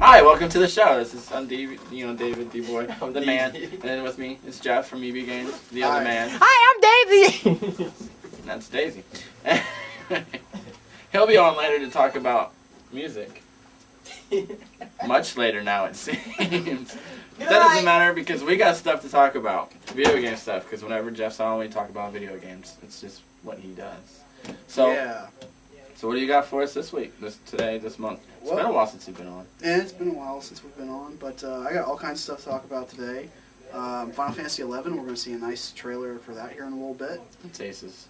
Hi, welcome to the show. I'm David D Boy. I'm the man, and then with me is Jeff from UV Games, the other man. Hi, I'm Daisy. And that's Daisy. He'll be on later to talk about music. Much later now, it seems. That doesn't matter because we got stuff to talk about, video game stuff. Because whenever Jeff's on, we talk about video games. It's just what he does. So yeah. So what do you got for us this week, this month? It's been a while since you've been on. Yeah, it's been a while since we've been on, but I got all kinds of stuff to talk about today. Final Fantasy XI, we're going to see a nice trailer for that here in a little bit. It's Aces.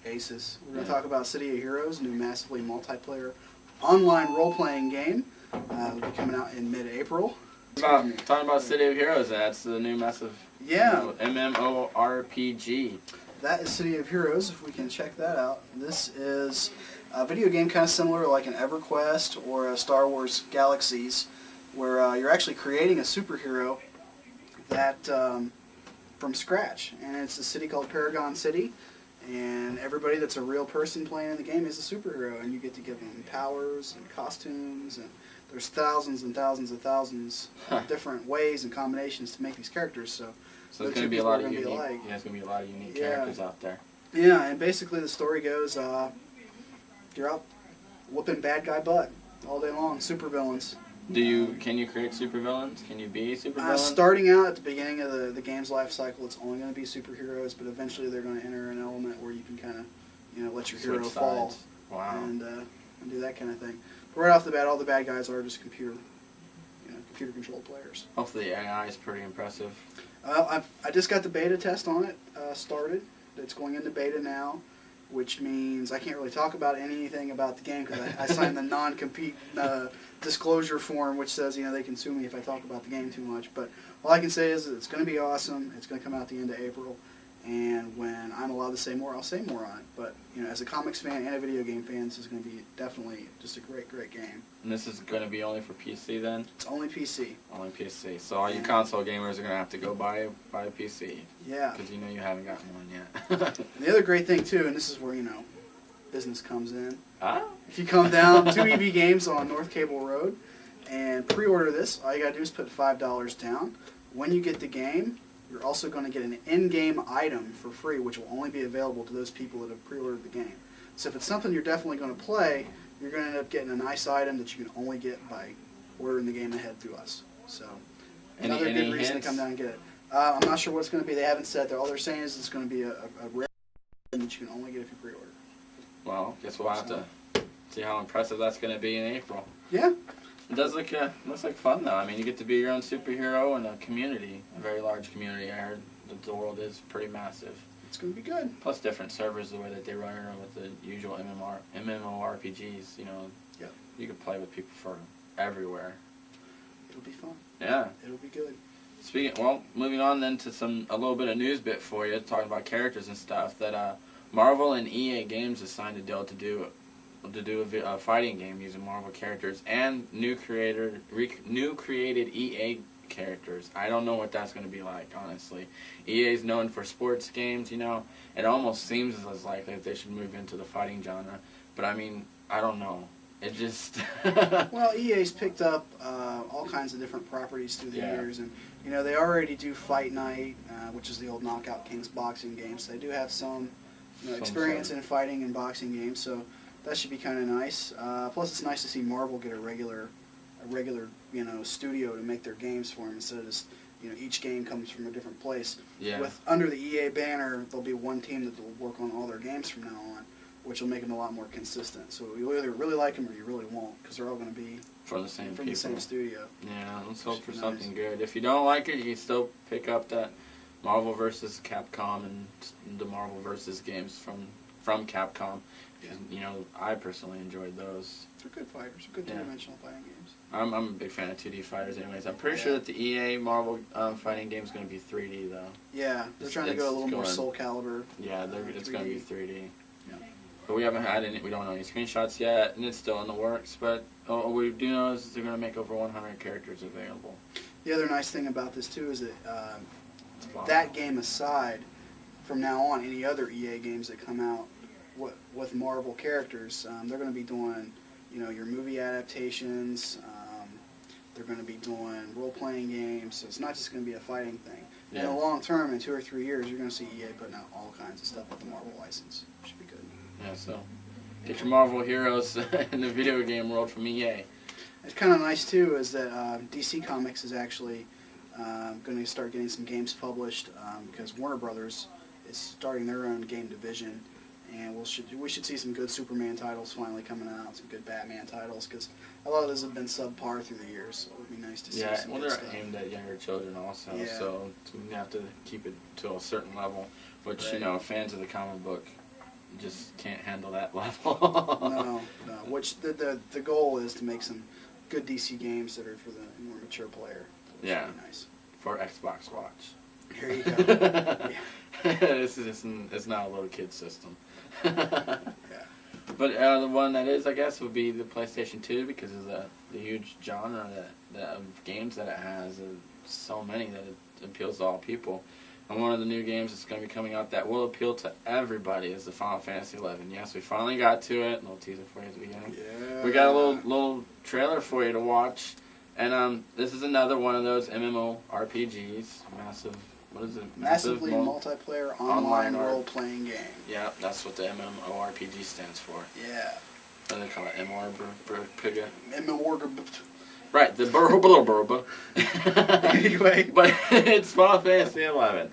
We're going to talk about City of Heroes, a new massively multiplayer online role-playing game. It'll be coming out in mid-April. Talking about City of Heroes, that's the new massive MMORPG. That is City of Heroes, if we can check that out. This is a video game kind of similar to like an EverQuest or a Star Wars Galaxies, where you're actually creating a superhero that from scratch. And it's a city called Paragon City, and everybody that's a real person playing in the game is a superhero, and you get to give them powers and costumes, and there's thousands and thousands and thousands of different ways and combinations to make these characters. So it's going to be a lot of unique. Yeah, it's going to be a lot of unique characters out there. Yeah, and basically the story goes, you're out whooping bad guy butt all day long. Supervillains. Can you create supervillains? Can you be a supervillain? Starting out at the beginning of the game's life cycle, it's only going to be superheroes, but eventually they're going to enter an element where you can kind of, let your hero fall. Wow. And do that kind of thing. But right off the bat, all the bad guys are just computer-controlled players. Hopefully the AI is pretty impressive. I just got the beta test on it started. It's going into beta now, which means I can't really talk about anything about the game because I signed the non-compete disclosure form, which says they can sue me if I talk about the game too much. But all I can say is that it's going to be awesome. It's going to come out at the end of April, and when I'm allowed to say more, I'll say more on it. But as a comics fan and a video game fan, this is going to be definitely just a great, great game. And this is going to be only for PC then? It's only PC. Only PC. So all you console gamers are going to have to go buy a PC. Yeah. Because you haven't gotten one yet. The other great thing too, and this is where business comes in. Ah? If you come down to EV Games on North Cable Road and pre-order this, all you got to do is put $5 down. When you get the game, you're also going to get an in-game item for free, which will only be available to those people that have pre-ordered the game. So if it's something you're definitely going to play, you're going to end up getting a nice item that you can only get by ordering the game ahead through us. So another good reason to come down and get it. I'm not sure what it's going to be. They haven't said that. All they're saying is it's going to be a rare item that you can only get if you pre-order. Well, guess we'll have to see how impressive that's going to be in April. Yeah. It does looks like fun, though. I mean, you get to be your own superhero in a community, a very large community. I heard that the world is pretty massive. It's going to be good. Plus different servers, the way that they run it with the usual MMORPGs, Yeah. You could play with people from everywhere. It'll be fun. Yeah. It'll be good. Moving on then to a little bit of news bit for you, talking about characters and stuff, that Marvel and EA Games has signed a deal to do a fighting game using Marvel characters and new created EA characters. I don't know what that's going to be like, honestly. EA is known for sports games, It almost seems as likely that they should move into the fighting genre. But, I mean, I don't know. It just... Well, EA's picked up all kinds of different properties through the years. And, they already do Fight Night, which is the old Knockout Kings boxing game. So they do have some experience in fighting and boxing games. So that should be kind of nice. Plus, it's nice to see Marvel get a regular studio to make their games for them instead of just each game comes from a different place. Yeah. Under the EA banner, there'll be one team that will work on all their games from now on, which will make them a lot more consistent. So you either really like them or you really won't, because they're all going to be from the same studio. Yeah, let's hope for something good. If you don't like it, you can still pick up that Marvel vs. Capcom and the Marvel vs. games from Capcom. Yeah. I personally enjoyed those. They're good fighters. They're good two-dimensional fighting games. I'm a big fan of 2D fighters anyways. I'm pretty sure that the EA Marvel fighting game is going to be 3D, though. Yeah, they're trying to go a little more Soul Calibur. Yeah, it's going to be 3D. Yeah. But we haven't had any, we don't know any screenshots yet, and it's still in the works, but what we do know is they're going to make over 100 characters available. The other nice thing about this, too, is that that game aside, from now on, any other EA games that come out with Marvel characters, they're going to be doing, your movie adaptations. They're going to be doing role-playing games. So it's not just going to be a fighting thing. Yeah. In the long term, in 2 or 3 years, you're going to see EA putting out all kinds of stuff with the Marvel license. Should be good. Yeah. So get your Marvel heroes in the video game world from EA. It's kind of nice too, is that DC Comics is actually going to start getting some games published because Warner Brothers is starting their own game division, and we should see some good Superman titles finally coming out, some good Batman titles, because a lot of those have been subpar through the years. So it would be nice to see. Yeah, some well, good they're stuff. aimed at younger children also, Yeah. so we have to keep it to a certain level, which Right. Fans of the comic book just can't handle that level. No. Which the goal is to make some good DC games that are for the more mature player. Which Yeah. would be nice. For Xbox Watch. Here you go. This is it's not a little kid system. Yeah. But the one that is, I guess, would be the PlayStation 2 because of the huge genre of games that it has. So many that it appeals to all people. And one of the new games that's going to be coming out that will appeal to everybody is the Final Fantasy XI. Yes, we finally got to it. A little teaser for you at the beginning. Yeah. We got a little trailer for you to watch. And this is another one of those MMORPGs. Massive, what is it? Massively multiplayer online role-playing game. Yeah, that's what the MMORPG stands for. Yeah. What do they call it? MMORPG? MMORPG. Right, the burba. Anyway. But it's Final Fantasy XI.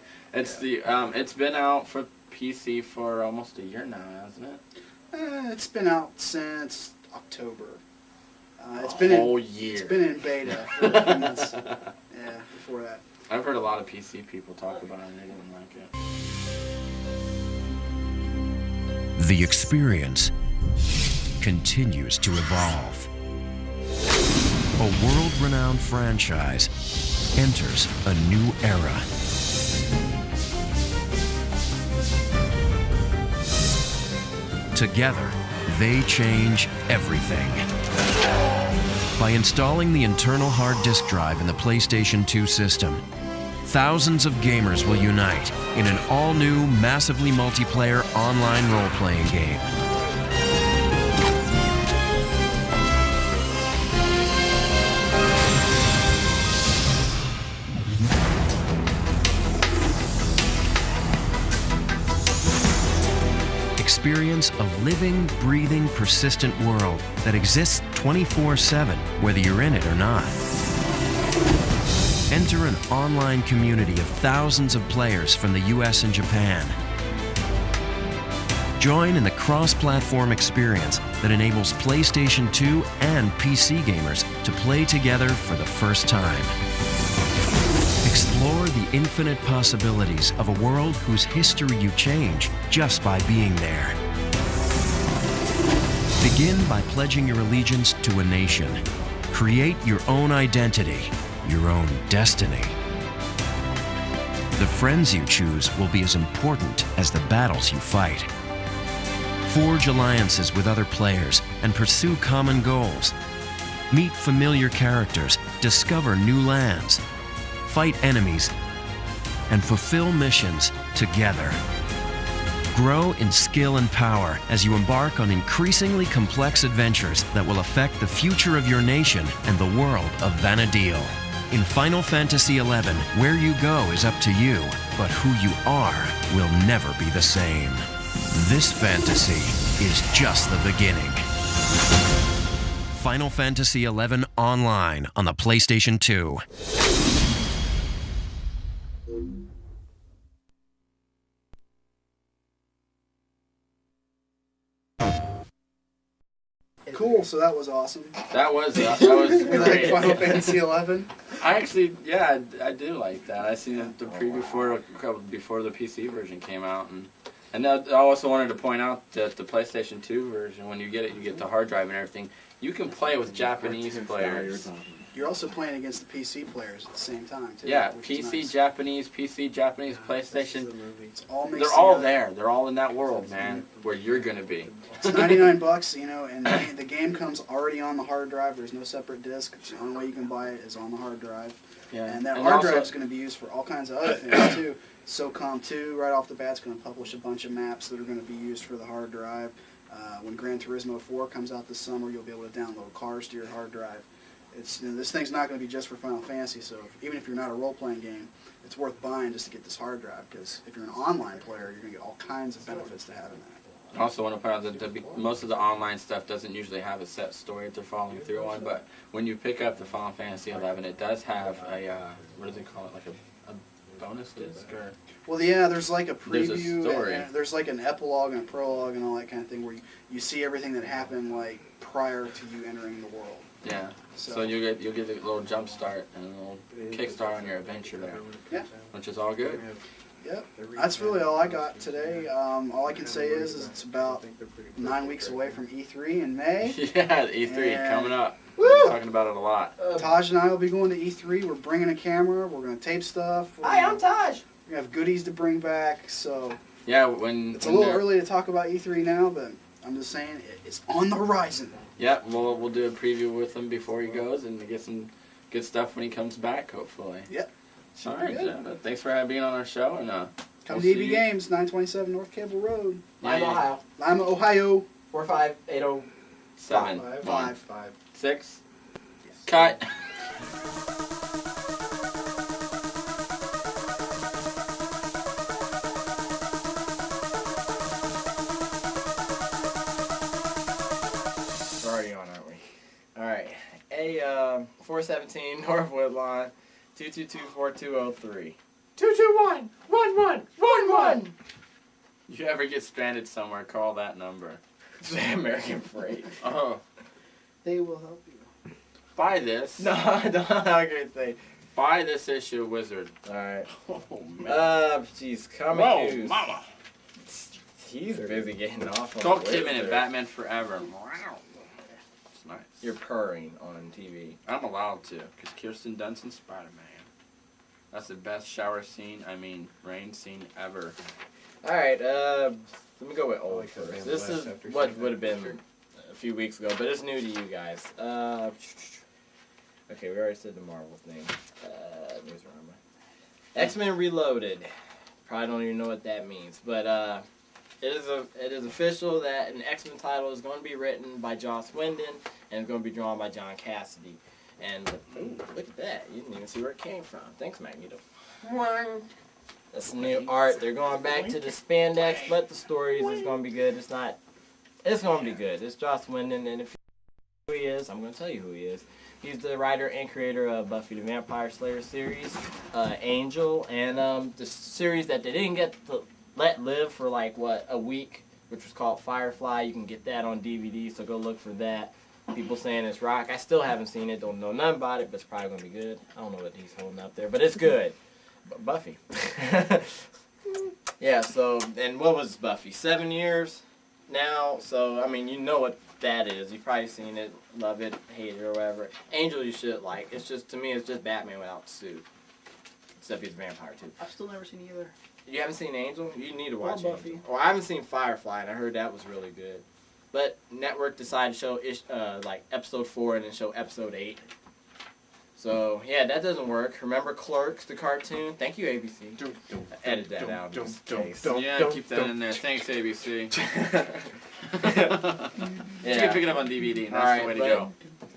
It's been out for PC for almost a year now, hasn't it? It's been out since October. It's Year. It's been in beta for a few months. Yeah, before that. I've heard a lot of PC people talk about it and they didn't like it. The experience continues to evolve. A world-renowned franchise enters a new era. Together, they change everything. By installing the internal hard disk drive in the PlayStation 2 system, thousands of gamers will unite in an all-new, massively multiplayer online role-playing game. Experience a living, breathing, persistent world that exists 24/7, whether you're in it or not. Enter an online community of thousands of players from the US and Japan. Join in the cross-platform experience that enables PlayStation 2 and PC gamers to play together for the first time. Explore the infinite possibilities of a world whose history you change just by being there. Begin by pledging your allegiance to a nation. Create your own identity, your own destiny. The friends you choose will be as important as the battles you fight. Forge alliances with other players and pursue common goals. Meet familiar characters, discover new lands, fight enemies, and fulfill missions together. Grow in skill and power as you embark on increasingly complex adventures that will affect the future of your nation and the world of Vana'diel. In Final Fantasy XI, where you go is up to you, but who you are will never be the same. This fantasy is just the beginning. Final Fantasy XI Online on the PlayStation 2. Cool, so that was awesome. That was You like great. Final Fantasy 11? I actually, yeah, I do like that. I seen the preview before the PC version came out, and I also wanted to point out that the PlayStation 2 version, when you get it, you get the hard drive and everything. you can play with Japanese players. You're also playing against the PC players at the same time, too. Yeah, which is PC, nice. Japanese, PlayStation. It's all mixed They're all together. there. They're all in that world, man, where you're gonna be. It's $99, you know, and the game comes already on the hard drive. There's no separate disc. It's the only way you can buy it is on the hard drive. Yeah, And that and hard also- drive is going to be used for all kinds of other things, too. SOCOM 2, right off the bat, is going to publish a bunch of maps that are going to be used for the hard drive. When Gran Turismo 4 comes out this summer, you'll be able to download cars to your hard drive. This thing's not going to be just for Final Fantasy, so even if you're not a role-playing game, it's worth buying just to get this hard drive, because if you're an online player, you're going to get all kinds of benefits to having that. I also want to point out that most of the online stuff doesn't usually have a set story that they're following through on, but when you pick up the Final Fantasy 11, it does have a, what do they call it, like a bonus disc? Or Well, yeah, there's like a There's a preview, story. and there's like an epilogue and a prologue and all that kind of thing where you see everything that happened like prior to you entering the world. Yeah, so you'll get a little jump start and a little kickstart on your adventure there. Yeah. Which is all good. Yep, that's really all I got today. All I can say is it's about 9 weeks away from E3 in May. Yeah, E3 And- coming up. Woo! We're talking about it a lot. Taj and I will be going to E3. We're bringing a camera. We're going to tape stuff. Hi, I'm Taj. We have goodies to bring back. So Yeah, when it's a when little they're- early to talk about E3 now, but I'm just saying it's on the horizon. Yeah, we'll do a preview with him before he goes and get some good stuff when he comes back, hopefully. Yeah. All right, Jen, thanks for being on our show, and Come we'll to see EB you- Games, 927 North Cable Road, I'm Ohio. Lima, Ohio. 45805. 7, Five. 6, cut. We're already on, aren't we? Alright. 417 North Woodlawn, 222-4203. 221-1111. You ever get stranded somewhere, call that number. American Freight. Oh, They will help you. buy this. No, I don't have a great thing. Buy this issue of Wizard. Alright. Oh, man. Jeez, comic Whoa, news. mama. He's busy getting off on Call the Kidman and Wizard. Batman Forever. It's nice. You're purring on TV. I'm allowed to, because Kirsten Dunst and Spider-Man. That's the best shower scene, rain scene ever. Alright, let me go with old first. This is what would have been a few weeks ago, but it's new to you guys. Okay, we already said the Marvel thing. Newsarama. X-Men Reloaded. Probably don't even know what that means, but it is official that an X-Men title is going to be written by Joss Whedon and it's going to be drawn by John Cassidy. And ooh, look at that! You didn't even see where it came from. Thanks, Magneto. That's new art. They're going back to the spandex, but the stories is going to be good. It's going to be good. It's Joss Whedon, and if you know who he is, I'm going to tell you who he is. He's the writer and creator of Buffy the Vampire Slayer series, Angel, and the series that they didn't get to let live for like a week, which was called Firefly. You can get that on DVD, so go look for that. People saying it's rock. I still haven't seen it. Don't know nothing about it, but it's probably going to be good. I don't know what he's holding up there, but it's good. Buffy. Yeah, so, and what was Buffy? 7 years now? So, you know what that is. You've probably seen it, love it, hate it, or whatever. Angel you should like. It's just, to me, it's just Batman without the suit. Except he's a vampire, too. I've still never seen either. You haven't seen Angel? You need to Or watch Buffy. Angel. Well, I haven't seen Firefly, and I heard that was really good. But Network decided to show episode 4 and then show episode 8. So, yeah, that doesn't work. Remember Clerks, the cartoon? Thank you, ABC. Edit that out just in case. Yeah, keep that in there. Thanks, ABC. You can pick it up on DVD, and that's the way to go.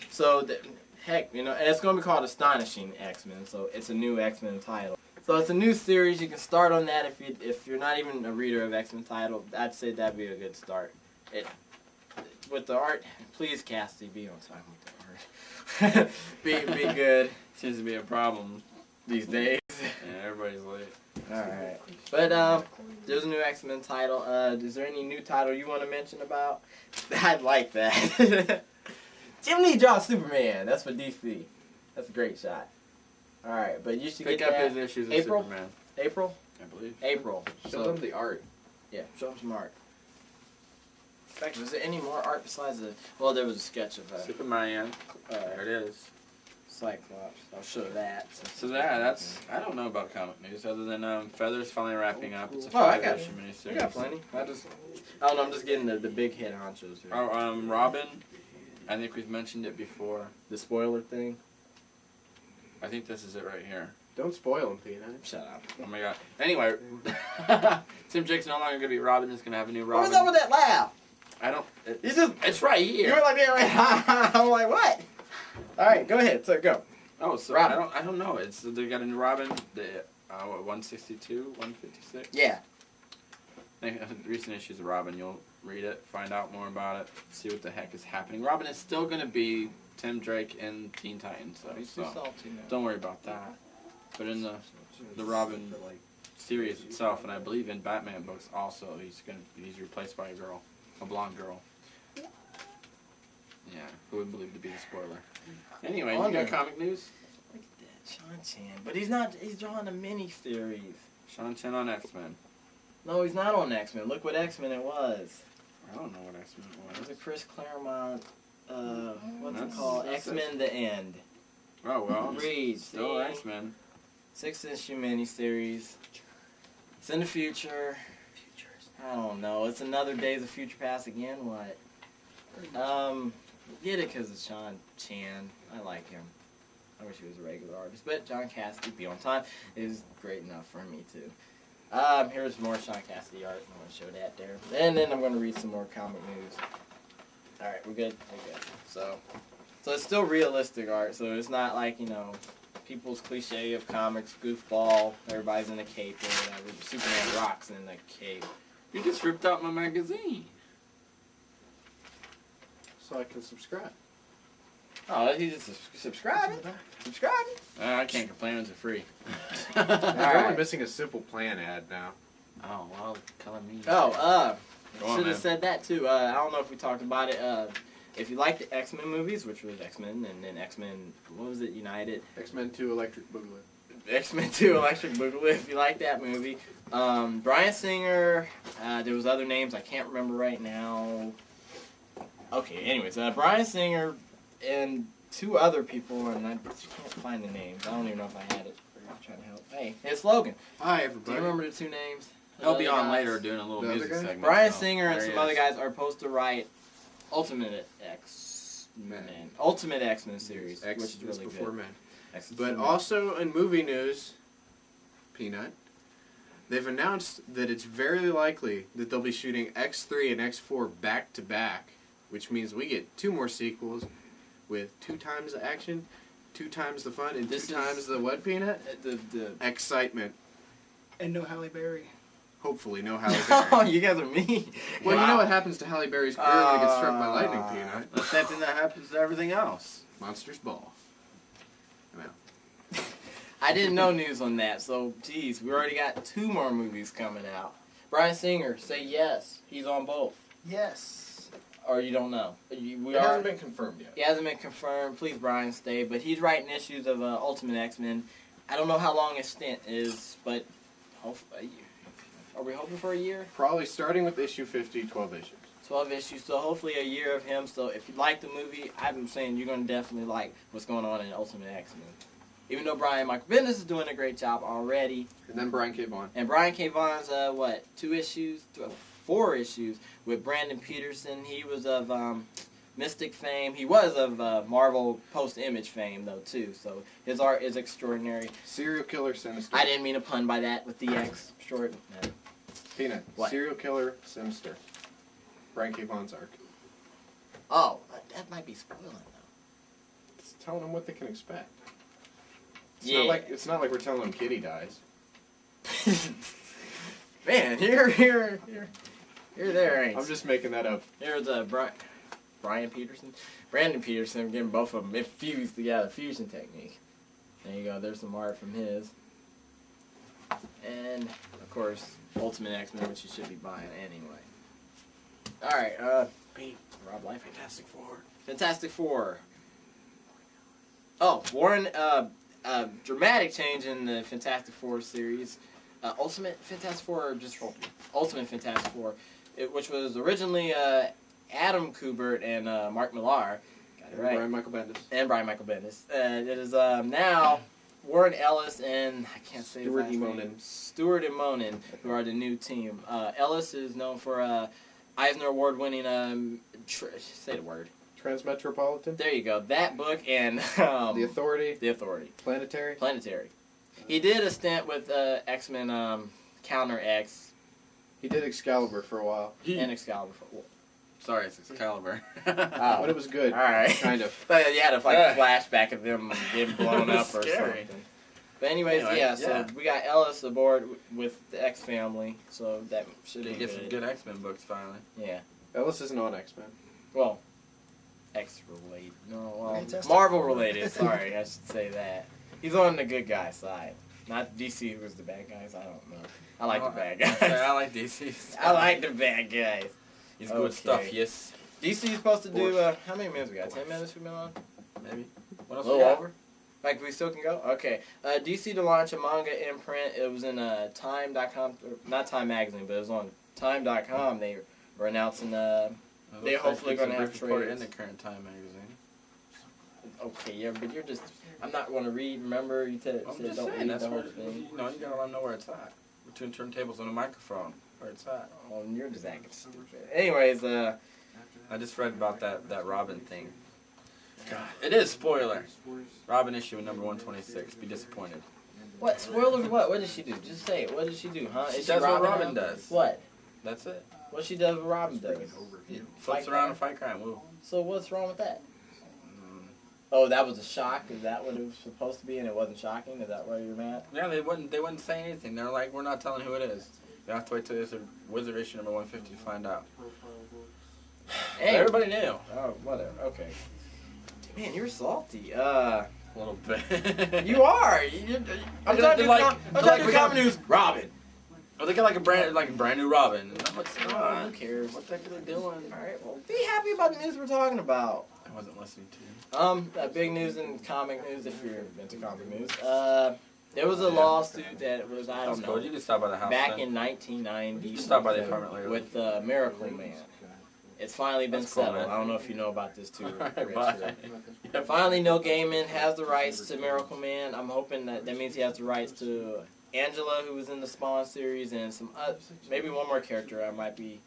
So, heck, and it's going to be called Astonishing X-Men, so it's a new X-Men title. So it's a new series. You can start on that if you're not even a reader of X-Men title. I'd say that'd be a good start. With the art, please, Cassidy, be on time with the art. be good. Seems to be a problem These days. Yeah, everybody's late. Alright. But there's a new X-Men title. Is there any new title you want to mention about? I'd like that. Jim Lee draws Superman. That's for DC. That's a great shot. Alright, but you should Pick get up that. his issues of April? Superman, April? I believe. April. Show them the art. Yeah, show them some art. In fact, was there any more art besides the? Well, there was a sketch of Superman. There it is. Cyclops. I'll show that. So that's I don't know about comic news other than Feather's finally wrapping up. It's a Oh, I got 5-issue miniseries. I got plenty. I don't know. I'm just getting the big head honchos here. Oh, Robin. I think we've mentioned it before. The spoiler thing. I think this is it right here. Don't spoil him, Peanut. Shut up. Oh my god. Anyway, Tim Drake's no longer gonna be Robin. He's gonna have a new What Robin. was up with that laugh? I don't. You just It's right here. you were like that right. I'm like what? All right, go ahead. So go. Oh, so Robin. I don't know. It's they got a new Robin. The what, 162, 156. Yeah. Recent issues of Robin. You'll read it, find out more about it, see what the heck is happening. Robin is still gonna be Tim Drake in Teen Titans, though. So don't worry about that. But in the Robin series itself, and I believe in Batman books also, he's replaced by a blonde girl. Yeah, who would believe to be a spoiler? Anyway, you got comic news? Look at that, Sean Chan. But he's not. He's drawing a mini series. Sean Chen on X-Men. No, he's not on X-Men. Look what X-Men it was. I don't know what X-Men It was a was. Chris Claremont. What's it That's- called? that's X-Men: The End. Oh well, Read. still see? X-Men. 6-issue miniseries. It's in the future. I don't know. It's another Days of Future Past again. What? Get it because it's Sean Chan. I like him. I wish he was a regular artist, but John Cassidy, Be On Time, is great enough for me too. Here's more Sean Cassidy art. I'm going to show that there, and then I'm going to read some more comic news. All right, we're good. We're good. So it's still realistic art. So it's not like people's cliche of comics, goofball, everybody's in a cape or whatever. Superman rocks in a cape. You just ripped out my magazine. So I can subscribe. Oh, he just subscribing? Subscribing? I can't complain. It's free. We're right. only missing a Simple Plan ad now. Oh well, color me. Oh, Go on, should man. have said that too. I don't know if we talked about it. If you like the X-Men movies, which was X-Men, and then X-Men, what was it, United? X-Men 2 Electric Boogaloo. X-Men 2 Electric Boogaloo, if you like that movie. Bryan Singer, there was other names I can't remember right now. Okay, anyways, Bryan Singer and two other people, and I can't find the names. I don't even know if I had it. I'm trying to help. Hey, it's Logan. Hi, Do everybody. you remember the two names? He'll be The on guys? later doing a little The other music guy? segment. Bryan so Singer and there he some other is. guys are supposed to write Ultimate X-Men series, X which is really before good. Men. X is But before also in movie news, Peanut, they've announced that it's very likely that they'll be shooting X3 and X4 back to back, which means we get 2 more sequels with 2 times the action, 2 times the fun, and This 2 is- times the what, Peanut? The Excitement. And no Halle Berry. Hopefully, no Halle Oh, Berry. you guys are mean. Well, you Wow. know what happens to Halle Berry's career when it gets struck by lightning, Peanut? The same thing that happens to everything else. Monsters Ball. I'm out. I didn't know news on that, so geez, we already got 2 more movies coming out. Bryan Singer, say yes. He's on both. Yes. Or you don't know. We It are. hasn't been confirmed yet. He hasn't been confirmed. Please, Brian, stay. But he's writing issues of Ultimate X-Men. I don't know how long his stint is, but are we hoping for a year? Probably starting with issue 50, 12 issues. 12 issues, so hopefully a year of him. So if you like the movie, I'm saying you're going to definitely like what's going on in Ultimate X-Men. Even though Brian Michael Bendis is doing a great job already. And then Brian K. Vaughan. And Brian K. Vaughan's, 2 issues? 4 issues with Brandon Peterson. He was of Mystic fame. He was of Marvel Post-Image fame, though, too. So his art is extraordinary. Serial Killer Sinister. I didn't mean a pun by that with the X short. No. Peanut. What? Serial Killer Sinister. Brian K. Vaughan's arc. Oh, that might be spoiling, though. It's telling them what they can expect. Yeah. It's not like we're telling them Kitty dies. Man, you're there, ain't I'm just making that up. Here's Brian Peterson. Brandon Peterson, getting both of them infused together. Fusion technique. There you go. There's some art from his. And, of course, Ultimate X-Men, which you should be buying anyway. Alright, Rob Life, Fantastic Four. Fantastic Four. Oh, Warren, dramatic change in the Fantastic Four series. Ultimate Fantastic Four, or just Ultimate Fantastic Four, which was originally Adam Kubert and Mark Millar. Got it right. Brian Michael Bendis. And Brian Michael Bendis. And it is now Warren Ellis and I can't say Stuart his last Immonen. name. Stuart Immonen, who are the new team. Ellis is known for Eisner Award-winning. Say the word. Transmetropolitan. There you go. That book and The Authority. The Authority. Planetary. Planetary. He did a stint with X-Men Counter X He did Excalibur for a while. and Excalibur. Sorry, it's Excalibur. Oh. But it was good. All right. Kind of. But you had a Yeah. flashback of them getting blown up or Scary. something. But anyways, Anyway, so we got Ellis aboard with the X family, so that should be Get some good. good X-Men books finally. Yeah. Ellis isn't on X-Men. Well, X related. No, well, Fantastic. Marvel related. Sorry, I should say that. He's on the good guy side, not DC, who's the bad guys. I don't know. I like the bad guys. I like DC. I like the bad guys. He's good Okay. stuff. Yes. DC is supposed to do how many minutes we got? 10 minutes we've been on? Maybe. What A else? little we got? over. Like we still can go? Okay. DC to launch a manga imprint. It was in Time.com, not Time Magazine, but it was on Time.com. They were announcing. They're hopefully gonna have report trades. in the current Time magazine. Okay, yeah, but you're just. I'm not going to read. Remember, you said I'm just don't saying read that's the whole where thing. you know you gotta let them know where it's at. Between turntables and a microphone, where it's at. Oh, and you're just acting stupid. Anyways, I just read about that Robin thing. God, it is spoiler. Robin issue number 126. Be disappointed. what spoilers? What did she do? Just say it. What did she do? Huh? She Is does what now? Robin does. What? That's it. What she does? What Robin does? Flips around and fight crime. Woo. So what's wrong with that? Mm. Oh, that was a shock. Is that what it was supposed to be, and it wasn't shocking? Is that why you're mad? Yeah, they wouldn't say anything. They're like, we're not telling who it is. You have to wait till it's a Wizard issue number 150 to find out. Hey. Everybody knew. Oh, whatever. Okay. Man, you're salty. A little bit. You are. I'm trying to do common news. Robin. Oh, they got like a brand new Robin. No, it's Oh, not. who cares? What the heck are they doing? All right. Well, be happy about the news we're talking about. I wasn't listening to you. Big news and comic news. If you're into comic news, there was a lawsuit that was I That's don't cool. know You just stop by the house. back then. in 1990. You stop by the apartment later. with Miracle Man. It's finally been That's cool, settled. man. I don't know if you know about this too. Alright, Rich. bye. Finally, Neil Gaiman has the rights to Miracle Man. I'm hoping that means he has the rights to Angela, who was in the Spawn series, and some maybe one more character I might be,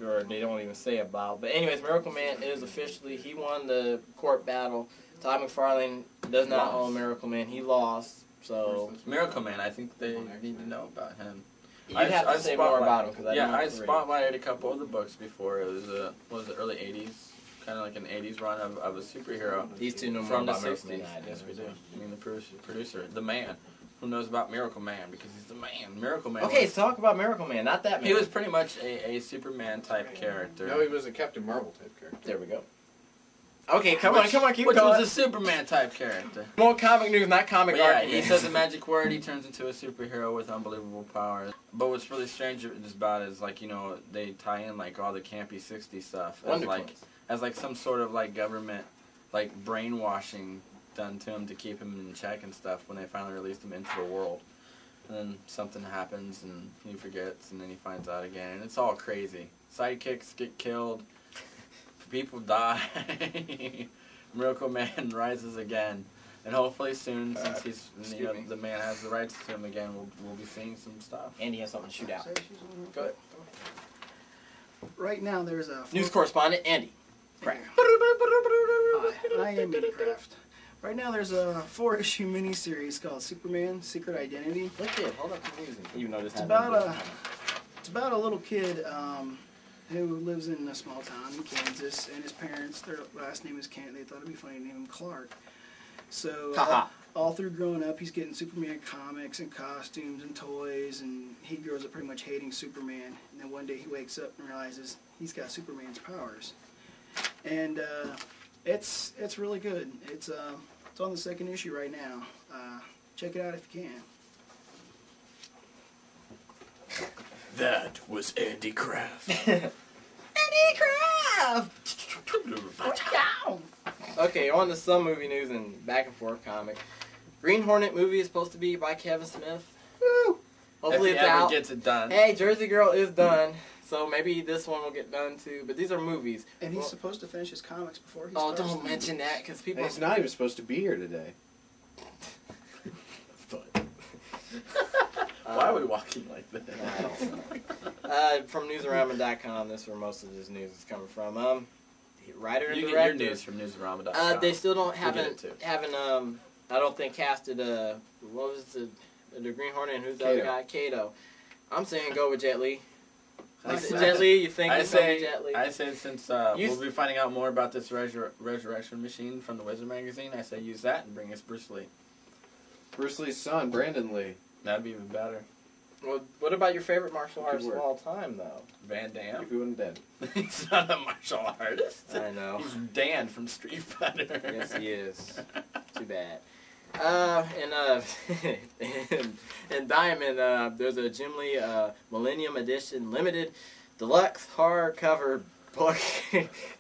or they don't even say about. But anyways, Miracle Man is officially, he won the court battle. Todd McFarlane does not own Miracle Man. He lost, so Miracle Man. I think they need to know about him. you'd have to say more about him because I don't I read. spotlighted a couple of the books before. It was what was it, early '80s, kind of like an '80s run of a superhero. These two know more From the about Miracle Man 60s. than I do. Yes, we do. I mean, the producer, the man, who knows about Miracle Man because he's the man. Miracle Man. Okay, was, talk about Miracle Man, not that man. he was pretty much a Superman type character. No, he was a Captain Marvel type character. There we go. Okay, come on, keep Which going. was a Superman type character. More comic news, not comic But yeah, art. he says a magic word, he turns into a superhero with unbelievable powers. But what's really strange about it is, like, you know, they tie in, like, all the campy 60s stuff as like some sort of, like, government, like, brainwashing done to him to keep him in check and stuff when they finally released him into the world. And then something happens and he forgets and then he finds out again. And it's all crazy. Sidekicks get killed. People die. Miracle Man rises again. And hopefully soon, since he's the man has the rights to him again, we'll be seeing some stuff. And he has something to shoot out. Go ahead. Right now, there's a News correspondent, Andy. Crack. Hi, I am Minecraft. Right now, there's a 4-issue miniseries called Superman: Secret Identity. Look at hold up the music. Even though this It's happened. about a little kid who lives in a small town in Kansas, and his parents, their last name is Kent. They thought it'd be funny to name him Clark. So all through growing up, he's getting Superman comics and costumes and toys, and he grows up pretty much hating Superman. And then one day he wakes up and realizes he's got Superman's powers, and it's really good. It's on the second issue right now. Check it out if you can. That was Andy Kraft. Andy Kraft! Okay, on to some movie news and back and forth comic. Green Hornet movie is supposed to be by Kevin Smith. Woo! Hopefully if it's he ever out. gets it done. Hey, Jersey Girl is done, so maybe this one will get done too. But these are movies. And he's Well- supposed to finish his comics before he Oh, starts. don't mention that because people. He's not even supposed to be here today. Why are we walking like this? I don't know. From newsarama.com, that's where most of this news is coming from. Writer and You get director. your news from newsarama.com. They still don't We'll get haven't it too. I don't think casted what was the Green Hornet and who's the other Kato. guy? Kato. I'm saying go with Jet Li. I Is it say- Jet Li? You think I it's gonna be say, Jet Li? I say since You we'll be finding out more about this resurrection machine from the Wizard magazine, I say use that and bring us Bruce Lee. Bruce Lee's son, Brandon Lee. That'd be even better. Well, what about your favorite martial Good artist of word. all time, though? Van Damme. If he wasn't dead. He's not a martial artist. I know. He's Dan from Street Fighter. Yes, he is. Too bad. In Diamond, there's a Jim Lee Millennium Edition Limited Deluxe hardcover book.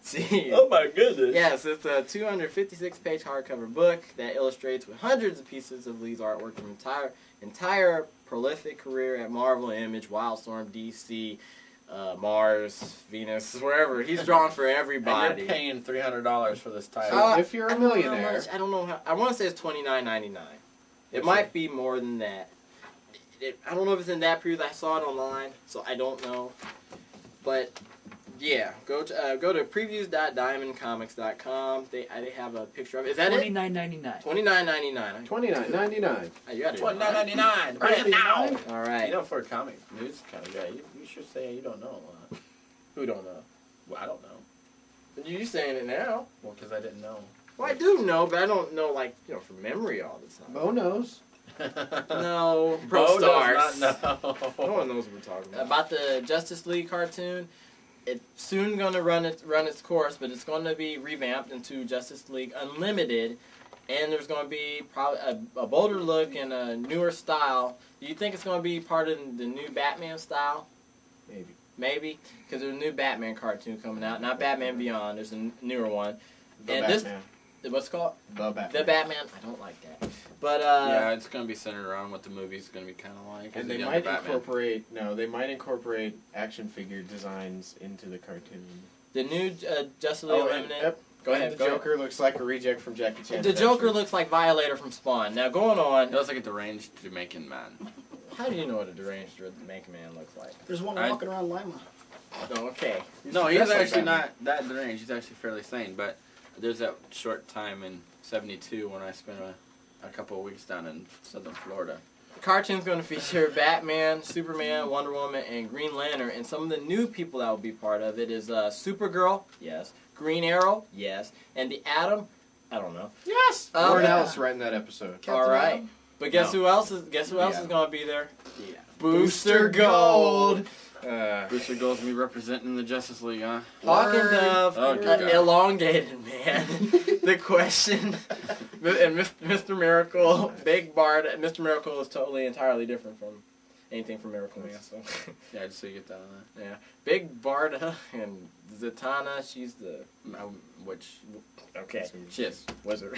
Gee. Oh my goodness. Yes, it's a 256-page hardcover book that illustrates with hundreds of pieces of Lee's artwork from entire prolific career at Marvel, Image, Wildstorm, DC, Mars, Venus, wherever. He's drawn for And everybody. you're paying $300 for this title. If you're a I don't know how millionaire. much- I don't know how. I want to say it's $29.99. It Yes, might sir. be more than that. I don't know if it's in that period. I saw it online, so I don't know. But yeah, go to previews.diamondcomics.com. They have a picture of it. Is that it? $29.99. $29.99. $29.99. You got it. $29.99. Bring it now. All You right. know, for a comic news kind of guy, you should say you don't know. Who don't know? Well, I don't know. You saying it now? Well, because I didn't know. Well, I do know, but I don't know from memory all the time. Bo knows. No, Pro Bo Stars. does not know. No one knows what we're talking about the Justice League cartoon. It's soon going to run its course, but it's going to be revamped into Justice League Unlimited, and there's going to be probably a bolder look and a newer style. Do you think it's going to be part of the new Batman style? Maybe. Maybe, because there's a new Batman cartoon coming out. Not Batman Beyond. There's a newer one. The And Batman. What's it called? The Batman. The Batman. I don't like that. But Yeah, it's going to be centered around what the movie's going to be kind of like. And as they a might younger Batman. incorporate action figure designs into the cartoon. the new Justice League Unlimited. Yep. Go And ahead. the Joker looks like a reject from Jackie Chan. The Joker looks like Violator from Spawn. Now going on. It looks like a deranged Jamaican man. How do you know what a deranged Jamaican man looks like? There's one I- walking around Lima. Oh, okay. No, he's That's like actually Batman. not that deranged. He's actually fairly sane. But there's that short time in '72 when I spent a couple of weeks down in southern Florida. The cartoon's going to feature Batman, Superman, Wonder Woman, and Green Lantern. And some of the new people that will be part of it is Supergirl, yes. Green Arrow, yes. And the Atom, I don't know. Yes. Oh, Warren yeah. Ellis writing that episode. Captain All right. Atom? But guess No. who else is Yeah. going to be there? Yeah. Booster Gold. Booster Gold's gonna be representing the Justice League, huh? Hawk and Dove, Oh, good God. elongated man. The question, and Mr. Miracle, Big Bard. Mr. Miracle is totally entirely different from anything from Miracle Man. So, Yeah, just so you get that on yeah, Big Barda and Zatanna. She's the that. Which okay shit. wizard.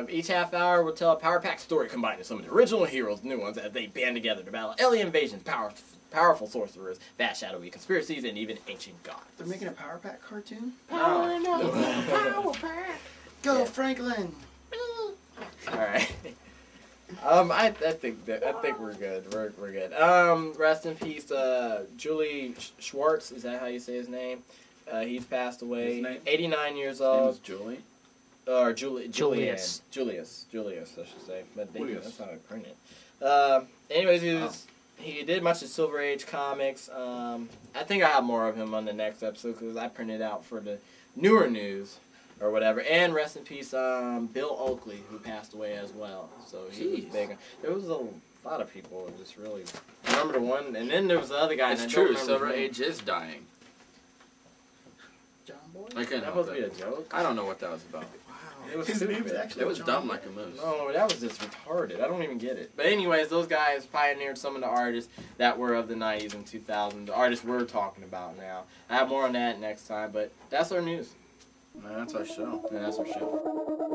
Each half hour will tell a power pack story combining some of the original heroes, new ones, as they band together to battle alien invasions, powerful sorcerers, vast shadowy conspiracies, and even ancient gods. They're making a Power Pack cartoon? Power Power Pack! Go, Yeah. Franklin! All right. I think we're good. We're good. Rest in peace, Julie Schwartz. Is that how you say his name? He's passed away. His name? 89 years His name old. is Julie. Or Julius. Julius, I should say. But Julius. that's how I print it. Anyways, he did much of Silver Age comics. I think I have more of him on the next episode because I printed out for the newer news or whatever. And rest in peace, Bill Oakley, who passed away as well. So he was Jeez. big. There was a lot of people who just really I remember the one, and then there was the other guy. and I It's don't true. remember Silver his name. Age is dying. John Boy? I couldn't That help supposed to it. be a joke. I don't know what that was about. Wow. It was His stupid. name's actually It was John dumb Boy? like a moose. No, that was just retarded. I don't even get it. But anyways, those guys pioneered some of the artists that were of the 90s and 2000s. The artists we're talking about now. I have more on that next time, but that's our news. Man, that's our show. And that's our show.